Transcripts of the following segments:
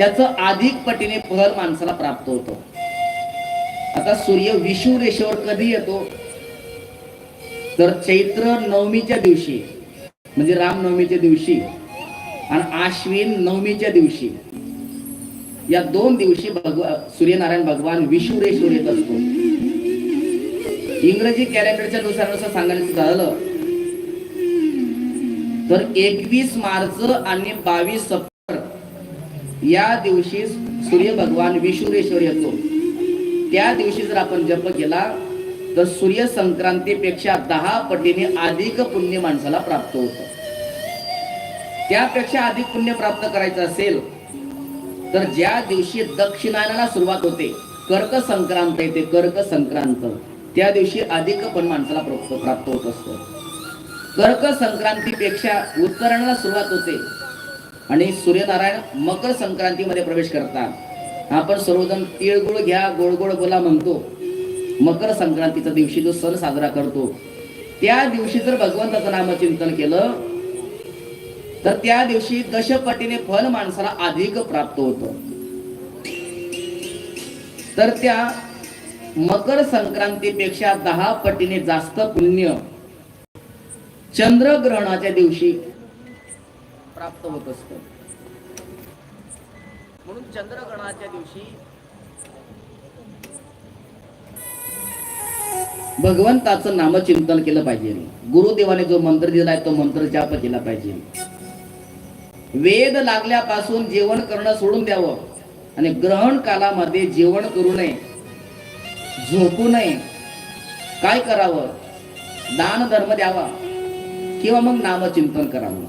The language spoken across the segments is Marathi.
त्याचं अधिक पटीने फळ माणसाला प्राप्त होतं. आता सूर्य विषुव रेषेवर कधी येतो तर चैत्र नवमीच्या दिवशी, म्हणजे रामनवमीच्या दिवशी आणि आश्विन नवमीच्या दिवशी, या 2 दिवशी सूर्यनारायण भगवान विषुव रेषेवर येत असतो. इंग्रजी कॅलेंडरच्या नुसार सांगायचं झालं तर 21 मार्च आणि 22 सप्टेंबर या दिवशी सूर्य भगवान विषुव रेषेवर येतो. त्या दिवशी जर आपण जप केला तर सूर्य संक्रांतीपेक्षा 10 पटीने अधिक पुण्य माणसाला प्राप्त होतं. त्यापेक्षा अधिक पुण्य प्राप्त करायचं असेल तर ज्या दिवशी दक्षिणायनाला सुरुवात होते, कर्क संक्रांत येते, कर्क संक्रांत, त्या दिवशी अधिक पण माणसाला प्राप्त होत असतं. कर्क संक्रांतीपेक्षा उत्तरायणाला सुरुवात होते आणि सूर्यनारायण मकर संक्रांतीमध्ये प्रवेश करतात. आपण सर्वजण तिळगुळ घ्या, गोड गोड बोला म्हणतो. मकर संक्रांतीच्या दिवशी जो सण साजरा करतो, त्या दिवशी जर भगवंताचं नामचिंतन केलं तर त्या दिवशी 10 पटीने फळ माणसाला अधिक प्राप्त होतं. तर त्या मकर संक्रांतीपेक्षा 10 पटीने जास्त पुण्य चंद्रग्रहणाच्या दिवशी प्राप्त होत असतं. म्हणून चंद्रग्रहणाच्या दिवशी भगवंताचं नामचिंतन केलं पाहिजे. गुरुदेवाने जो मंत्र दिलाय तो मंत्र जाप केला पाहिजे. वेद लागल्यापासून जेवण करणं सोडून द्यावं आणि ग्रहण कालामध्ये जेवण करू नये, झोपू नये. काय करावं? दान धर्म द्यावा किंवा मग नामचिंतन करावं.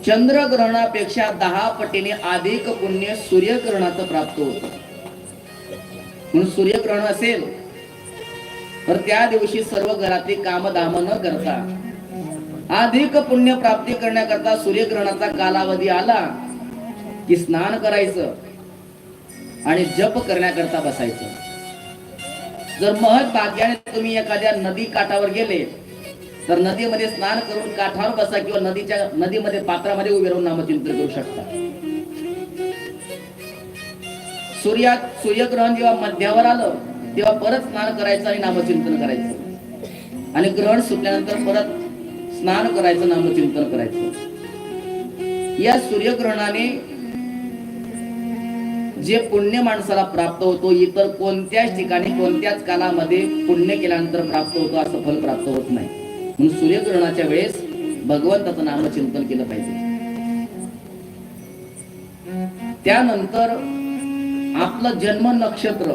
चंद्रग्रहणापेक्षा 10 पटीने अधिक पुण्य सूर्यग्रहणाचं प्राप्त होतं. म्हणून सूर्यग्रहण असेल तर त्या दिवशी सर्व घरातली कामधाम न करता अधिक पुण्य प्राप्ती करण्याकरता सूर्यग्रहणाचा कालावधी आला की स्नान करायचं आणि जप करण्याकरता बसायचं. जर महत् भाग्याने तुम्ही एखाद्या नदी काठावर गेले तर नदीमध्ये स्नान करून काठावर बसा किंवा नदीमध्ये पात्रामध्ये उभे राहून नामचिंतन करू शकता. सूर्यग्रहण जेव्हा मध्यावर आलं तेव्हा परत स्नान करायचं आणि नामचिंतन करायचं आणि ग्रहण सुटल्यानंतर परत स्नान करायचं, नामचिंतन करायचं. या सूर्यग्रहणाने जे पुण्य माणसाला प्राप्त होतो, इतर कोणत्याच ठिकाणी कोणत्याच कालामध्ये पुण्य केल्यानंतर प्राप्त होतो असं फल प्राप्त होत नाही. म्हणून सूर्यग्रहणाच्या वेळेस भगवंताचं नामचिंतन केलं पाहिजे. त्यानंतर आपलं जन्म नक्षत्र,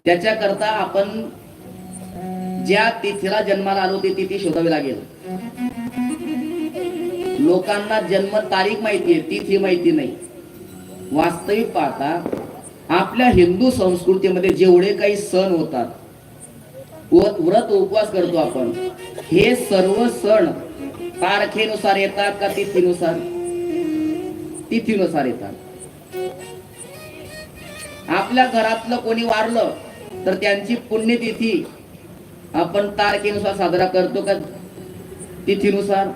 त्याच्याकरता आपण ज्या तिथीला जन्माला आलो ती तिथी शोधावी लागेल. लोकांना जन्म तारीख माहिती आहे, तिथी माहिती नाही. वास्तविक पाहता आपल्या हिंदू संस्कृतीमध्ये जेवढे काही सण होतात, व्रत उपवास करतो आपण, हे सर्व सण तारखेनुसार येतात का तिथीनुसार? तिथीनुसार येतात. आपल्या घरातलं कोणी वारलं तर त्यांची पुण्यतिथी आपण तारखेनुसार साजरा करतो का तिथीनुसार?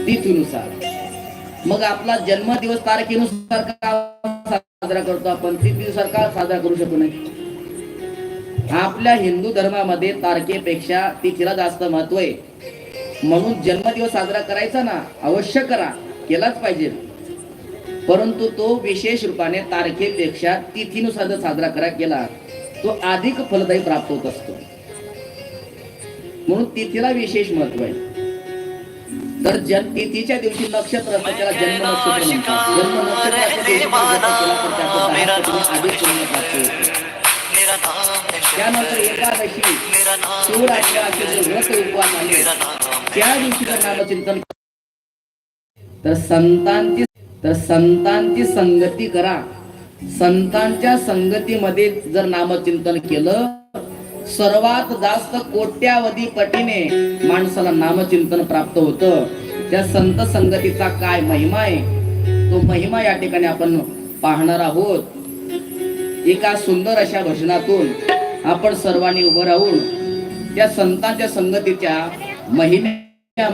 तिथीनुसार. मग आपला जन्मदिवस तारखेनुसार का साजरा करतो आपण, तिथीनुसार का साजरा करू शकतो नाही? आपल्या हिंदू धर्मामध्ये तारखेपेक्षा तिथीला जास्त महत्व आहे. म्हणून जन्मदिवस साजरा करायचा ना, अवश्य करा, केलाच पाहिजे. परंतु तो विशेष रूपाने तारखेपेक्षा तिथीनुसार जर साजरा केला तो अधिक फलदायी प्राप्त होत असतो. म्हणून तिथीला विशेष महत्व आहे. तर तिथीच्या दिवशी नक्षत्र असतं, त्याला जन्म नक्षत्र म्हणतात. जन्म त्यानंतर एकादशी, सूर असे व्रत उपवास आले त्या दिवशी जर नामचिंतन तर संतांची संगती करा. संतांच्या संगतीमध्ये जर नामचिंतन केलं, सर्वात जास्त कोट्यावधी पटीने माणसाला नामचिंतन प्राप्त होतं. त्या संत संगतीचा काय महिमा आहे, तो महिमा या ठिकाणी आपण पाहणार आहोत. एका सुंदर अशा भजनातून आपण सर्वांनी उभं राहून त्या संतांच्या संगतीच्या महिमे